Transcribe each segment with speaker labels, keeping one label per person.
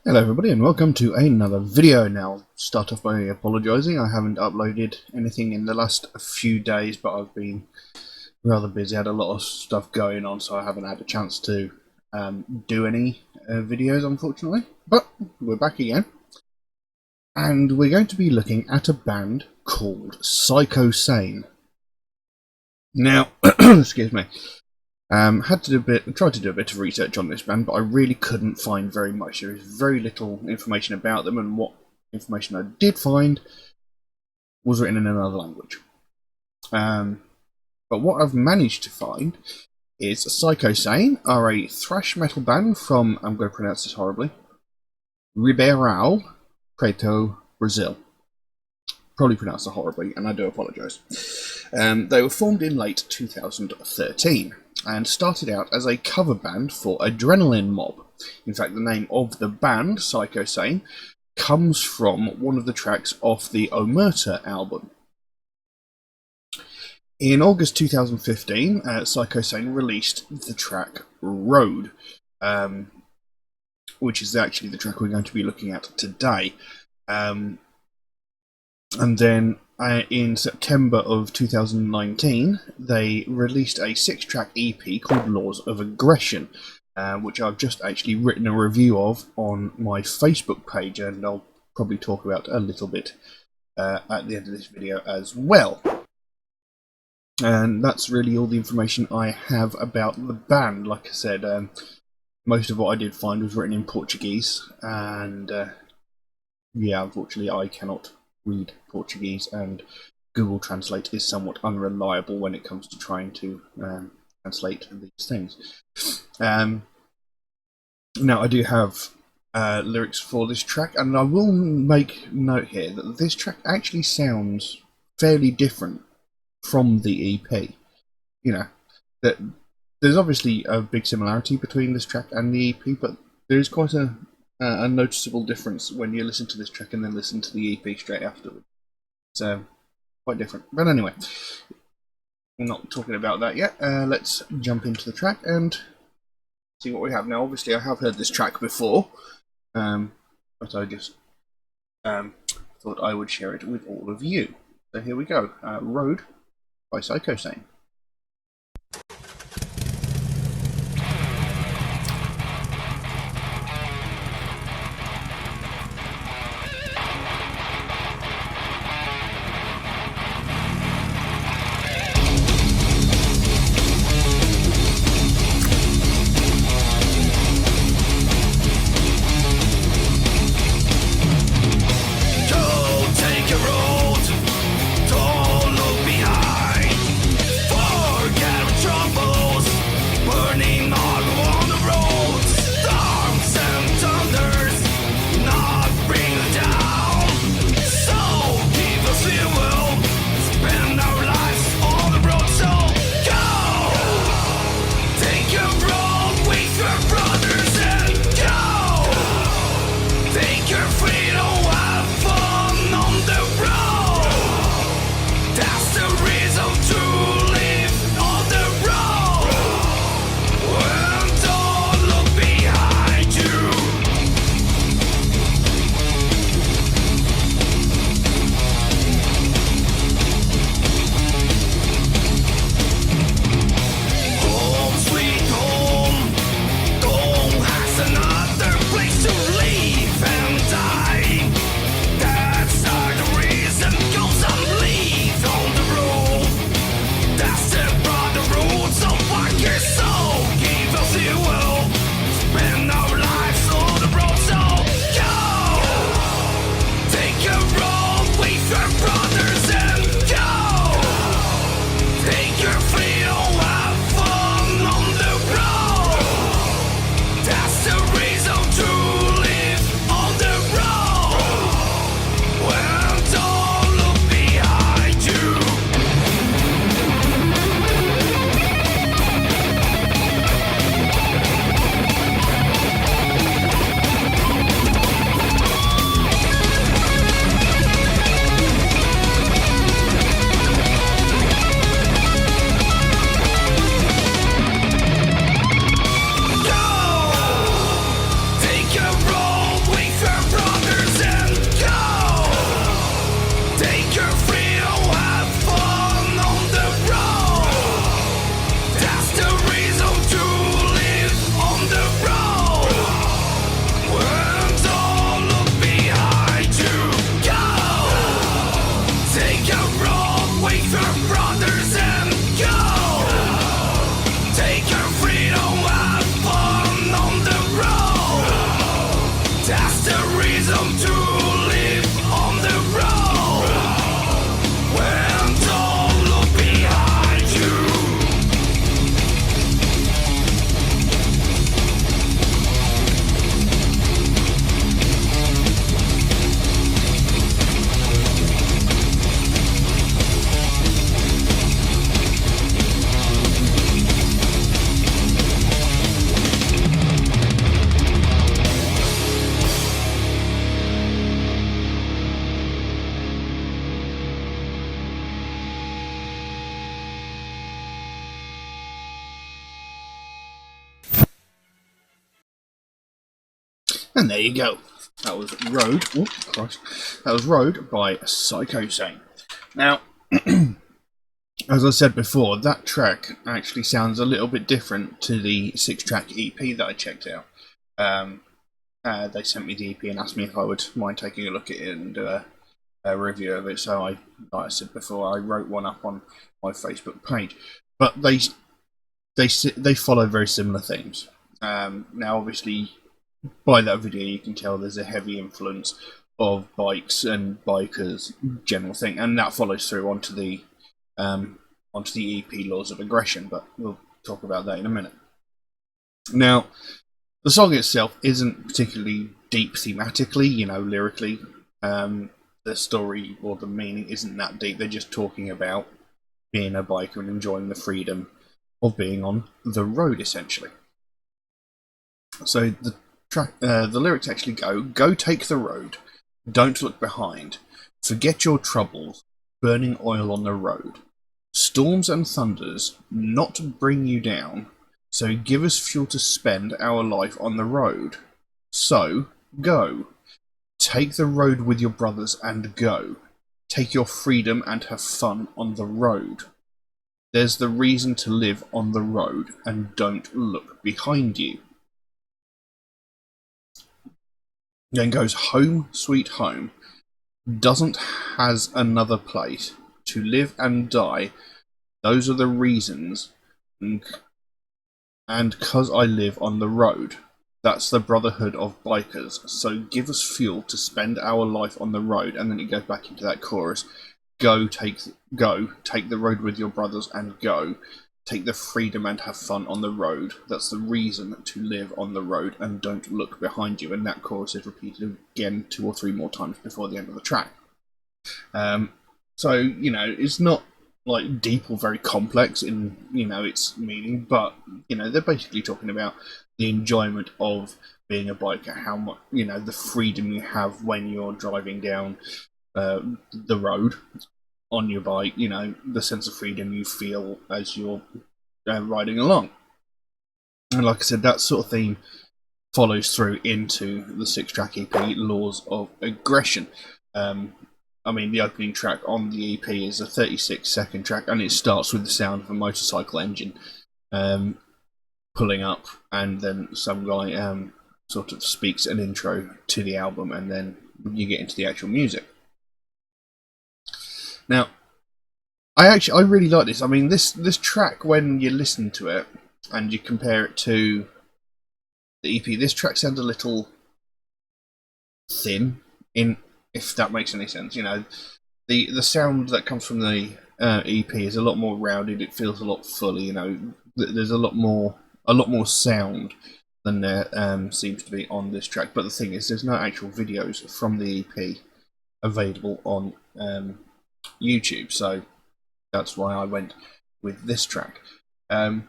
Speaker 1: Hello everybody and welcome to another video. Now, start off by apologising. I haven't uploaded anything in the last few days, but I've been rather busy. I had a lot of stuff going on, so I haven't had a chance to do any videos, unfortunately. But we're back again. And we're going to be looking at a band called Psychosane. Now, excuse me. Tried to do a bit of research on this band, but I really couldn't find very much. There is very little information about them, and what information I did find was written in another language. But what I've managed to find is Psychosane are a thrash metal band from, I'm going to pronounce this horribly, Ribeirão Preto, Brazil. Probably pronounced it horribly, and I do apologise. They were formed in late 2013. And started out as a cover band for Adrenaline Mob. In fact, the name of the band, Psychosane, comes from one of the tracks off the Omerta album. In August 2015, Psychosane released the track Road, which is actually the track we're going to be looking at today. And then in September of 2019, they released a 6-track EP called Laws of Aggression, which I've just actually written a review of on my Facebook page, and I'll probably talk about a little bit at the end of this video as well. And that's really all the information I have about the band. Like I said, most of what I did find was written in Portuguese, and yeah, unfortunately I cannot read Portuguese, and Google Translate is somewhat unreliable when it comes to trying to translate these things. Now, I do have lyrics for this track, and I will make note here that this track actually sounds fairly different from the EP. You know, that there's obviously a big similarity between this track and the EP, but there is quite a noticeable difference when you listen to this track and then listen to the EP straight afterwards. So, quite different. But anyway, we're not talking about that yet. Let's jump into the track and see what we have. Now, obviously, I have heard this track before, but I just thought I would share it with all of you. So here we go. Road by Psychosane.
Speaker 2: Don't take a road, don't look behind.
Speaker 1: And there you go. That was Road. Oh, Christ. That was Road by Psychosane. Now, as I said before, that track actually sounds a little bit different to the 6-track EP that I checked out. They sent me the EP and asked me if I would mind taking a look at it and do a review of it. So like I said before, I wrote one up on my Facebook page. But they follow very similar themes. Now, obviously, by that video, you can tell there's a heavy influence of bikes and bikers, general thing, and that follows through onto the EP Laws of Aggression. But we'll talk about that in a minute. Now, the song itself isn't particularly deep thematically, lyrically. The story or the meaning isn't that deep. They're just talking about being a biker and enjoying the freedom of being on the road, essentially. So the lyrics actually go take the road, don't look behind, forget your troubles, burning oil on the road, storms and thunders not to bring you down, so give us fuel to spend our life on the road. So go, take the road with your brothers and go, take your freedom and have fun on the road. There's the reason to live on the road, and don't look behind you. Then goes home, sweet home, doesn't has another place, to live and die, those are the reasons, and 'cause I live on the road, that's the brotherhood of bikers, so give us fuel to spend our life on the road. And then it goes back into that chorus, go, take the road with your brothers and go, take the freedom and have fun on the road, that's the reason to live on the road, and don't look behind you. And that chorus is repeated again 2 or 3 more times before the end of the track. So it's not like deep or very complex in its meaning, but they're basically talking about the enjoyment of being a biker, how much the freedom you have when you're driving down the road on your bike, the sense of freedom you feel as you're riding along. And like I said, that sort of theme follows through into the 6-track EP, Laws of Aggression. The opening track on the EP is a 36-second track, and it starts with the sound of a motorcycle engine pulling up, and then some guy sort of speaks an intro to the album, and then you get into the actual music. Now, I really like this. This track, when you listen to it and you compare it to the EP, this track sounds a little thin, if that makes any sense. The sound that comes from the EP is a lot more rounded. It feels a lot fuller. There's a lot more sound than there seems to be on this track. But the thing is, there's no actual videos from the EP available on YouTube, so that's why I went with this track. But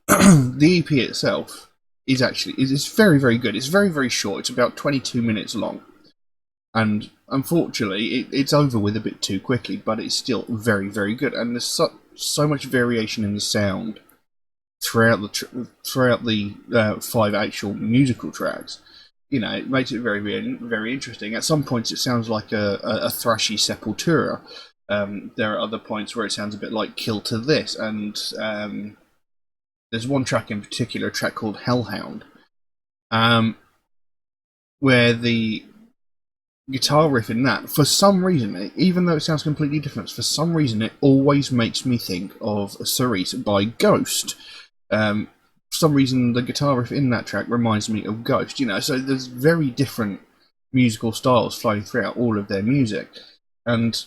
Speaker 1: the EP itself is very, very good. It's very, very short. It's about 22 minutes long, and unfortunately, it's over with a bit too quickly. But it's still very, very good, and there's so much variation in the sound throughout the 5 actual musical tracks. It makes it very, very, very interesting. At some points, it sounds like a thrashy Sepultura. There are other points where it sounds a bit like Kill to This, and there's one track in particular, a track called Hellhound, where the guitar riff in that, for some reason, even though it sounds completely different, for some reason it always makes me think of Cerise by Ghost. For some reason, the guitar riff in that track reminds me of Ghost, so there's very different musical styles flowing throughout all of their music, and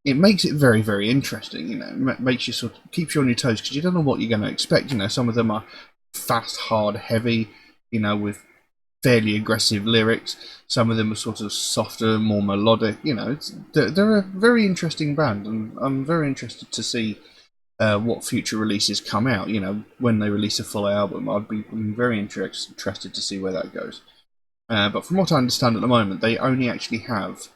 Speaker 1: it makes it very, very interesting. It makes you keeps you on your toes, because you don't know what you're going to expect. Some of them are fast, hard, heavy, with fairly aggressive lyrics. Some of them are sort of softer, more melodic. They're a very interesting band, and I'm very interested to see what future releases come out. When they release a full album, I'm very interested to see where that goes. But from what I understand at the moment, they only actually have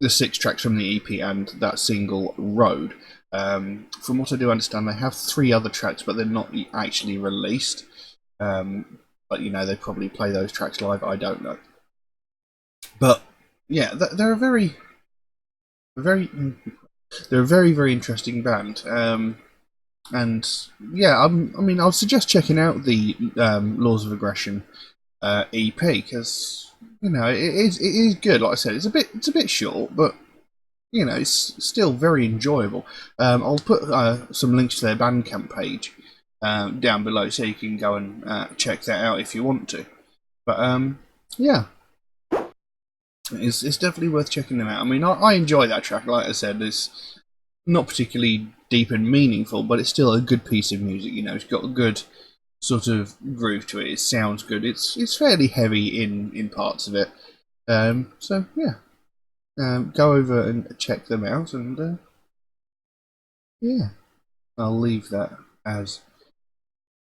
Speaker 1: the 6 tracks from the EP and that single Road. From what I do understand, they have 3 other tracks, but they're not actually released. but they probably play those tracks live. I don't know, but yeah, they're a very, very, they're a very, very interesting band. And yeah, I mean, I'll suggest checking out the Laws of Aggression EP, because it is good. Like I said, it's a bit short, but it's still very enjoyable. I'll put some links to their Bandcamp page down below, so you can go and check that out if you want to. But yeah, it's definitely worth checking them out. I mean, I enjoy that track. Like I said, it's not particularly deep and meaningful, but it's still a good piece of music. It's got a good sort of groove to it. It sounds good. It's fairly heavy in parts of it. So yeah, go over and check them out, and yeah, I'll leave that as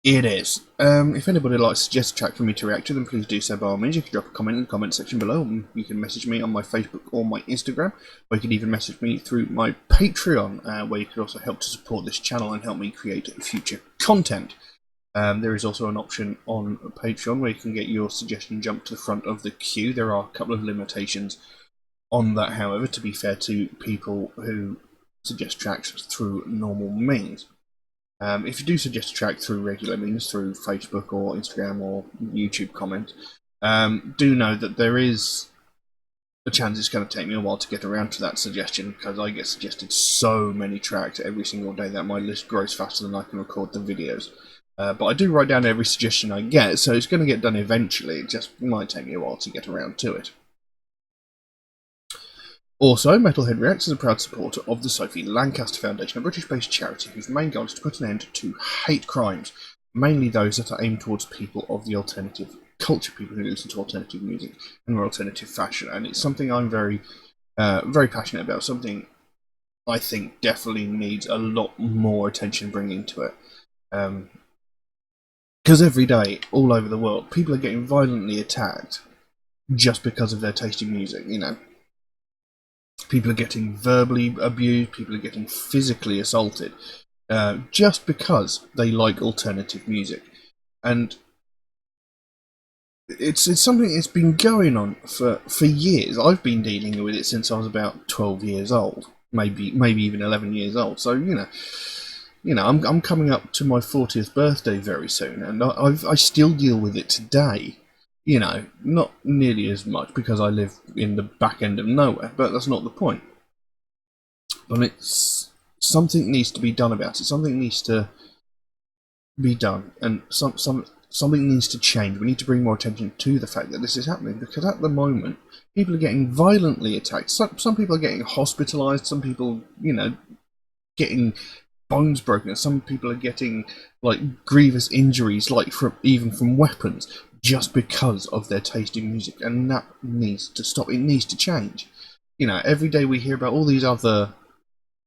Speaker 1: it is. If anybody would like to suggest a track for me to react to, then please do so by all means. You can drop a comment in the comment section below, and you can message me on my Facebook or my Instagram, or you can even message me through my Patreon, where you can also help to support this channel and help me create future content. There is also an option on Patreon where you can get your suggestion jumped to the front of the queue. There are a couple of limitations on that, however, to be fair to people who suggest tracks through normal means. If you do suggest a track through regular means, through Facebook or Instagram or YouTube comment, do know that there is a chance it's going to take me a while to get around to that suggestion, because I get suggested so many tracks every single day that my list grows faster than I can record the videos. But I do write down every suggestion I get, so it's going to get done eventually. It just might take me a while to get around to it. Also, Metalhead Reacts is a proud supporter of the Sophie Lancaster Foundation, a British-based charity whose main goal is to put an end to hate crimes, mainly those that are aimed towards people of the alternative culture, people who listen to alternative music and alternative fashion. And it's something I'm very, very passionate about, something I think definitely needs a lot more attention bringing to it. Because every day, all over the world, people are getting violently attacked just because of their taste in music, People are getting verbally abused, people are getting physically assaulted, just because they like alternative music. And it's something that's been going on for years. I've been dealing with it since I was about 12 years old, maybe even 11 years old. So, I'm coming up to my 40th birthday very soon, and I still deal with it today. Not nearly as much because I live in the back end of nowhere, but that's not the point. But it's something needs to be done about it. Something needs to be done, and something needs to change. We need to bring more attention to the fact that this is happening, because at the moment, people are getting violently attacked. Some people are getting hospitalised. Some people, getting bones broken. Some people are getting grievous injuries, even from weapons, just because of their taste in music, and that needs to stop. It needs to change. Every day we hear about all these other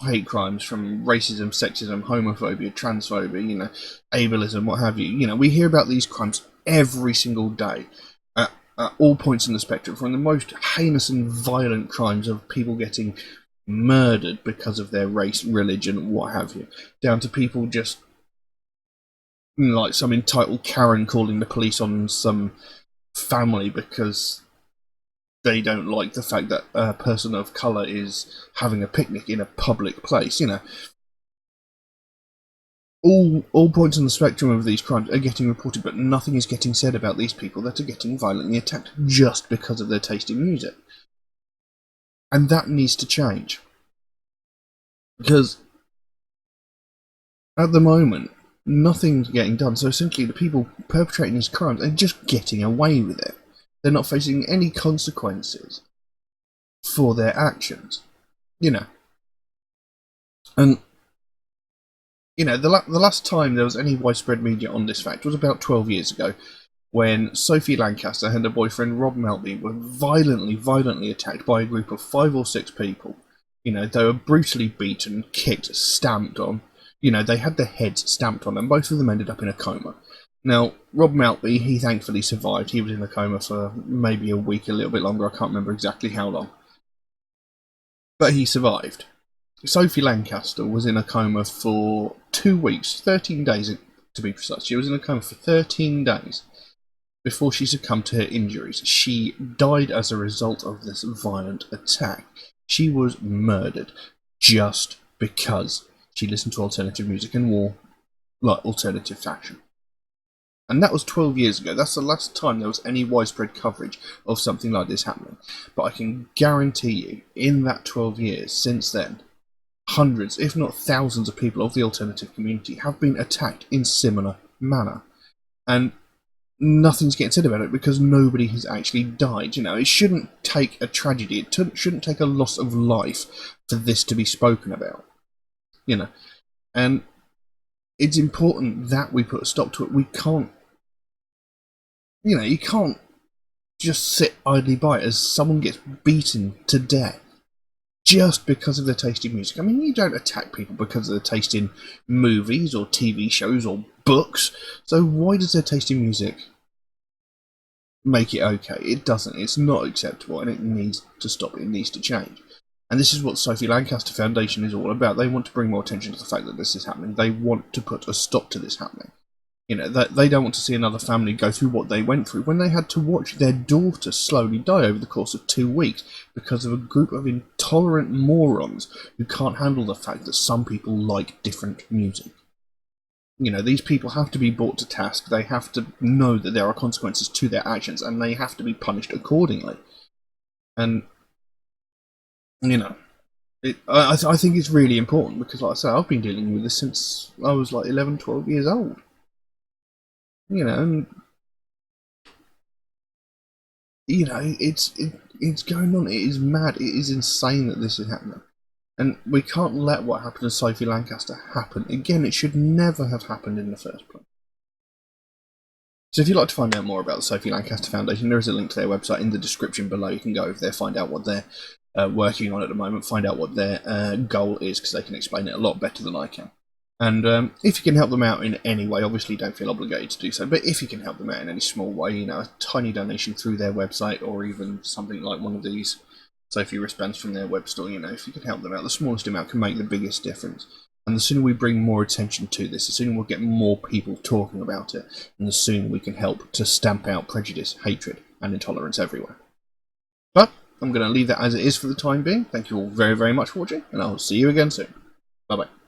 Speaker 1: hate crimes, from racism, sexism, homophobia, transphobia, ableism, what have you. We hear about these crimes every single day at all points in the spectrum, from the most heinous and violent crimes of people getting murdered because of their race, religion, what have you, down to people just like some entitled Karen calling the police on some family because they don't like the fact that a person of colour is having a picnic in a public place. All points on the spectrum of these crimes are getting reported, but nothing is getting said about these people that are getting violently attacked just because of their taste in music. And that needs to change. Because at the moment, nothing's getting done, so simply the people perpetrating these crimes are just getting away with it. They're not facing any consequences for their actions, And, the last time there was any widespread media on this fact was about 12 years ago, when Sophie Lancaster and her boyfriend Rob Maltby were violently attacked by a group of 5 or 6 people. They were brutally beaten, kicked, stamped on. They had their heads stamped on, and both of them ended up in a coma. Now, Rob Maltby, he thankfully survived. He was in a coma for maybe a week, a little bit longer. I can't remember exactly how long. But he survived. Sophie Lancaster was in a coma for 2 weeks, 13 days to be precise. She was in a coma for 13 days. before she succumbed to her injuries. She died as a result of this violent attack. She was murdered just because she listened to alternative music and wore like alternative fashion. And that was 12 years ago. That's the last time there was any widespread coverage of something like this happening. But I can guarantee you, in that 12 years since then, hundreds, if not thousands of people of the alternative community have been attacked in similar manner. And nothing's getting said about it because nobody has actually died. You know, it shouldn't take a tragedy, it shouldn't take a loss of life for this to be spoken about. You know, and it's important that we put a stop to it. We can't, you know, you can't just sit idly by as someone gets beaten to death just because of their taste in music. I mean, you don't attack people because of their taste in movies or TV shows or books. So why does their taste in music make it okay? It doesn't. It's not acceptable, and it needs to stop. It needs to change. And this is what Sophie Lancaster Foundation is all about. They want to bring more attention to the fact that this is happening. They want to put a stop to this happening. You know, they don't want to see another family go through what they went through when they had to watch their daughter slowly die over the course of 2 weeks because of a group of intolerant morons who can't handle the fact that some people like different music. You know, these people have to be brought to task. They have to know that there are consequences to their actions, and they have to be punished accordingly. And, you know, I think it's really important because, like I say, I've been dealing with this since I was like 11, 12 years old. You know, and, you know, it's going on. It is mad. It is insane that this is happening. And we can't let what happened to Sophie Lancaster happen. Again, it should never have happened in the first place. So if you'd like to find out more about the Sophie Lancaster Foundation, there is a link to their website in the description below. You can go over there, find out what they're working on at the moment, find out what their goal is, because they can explain it a lot better than I can. And if you can help them out in any way, obviously don't feel obligated to do so, but if you can help them out in any small way, you know, a tiny donation through their website, or even something like one of these Sophie wristbands from their web store, you know, if you can help them out, the smallest amount can make the biggest difference. And the sooner we bring more attention to this, the sooner we'll get more people talking about it, and the sooner we can help to stamp out prejudice, hatred, and intolerance everywhere. But I'm going to leave that as it is for the time being. Thank you all very, very much for watching, and I'll see you again soon. Bye-bye.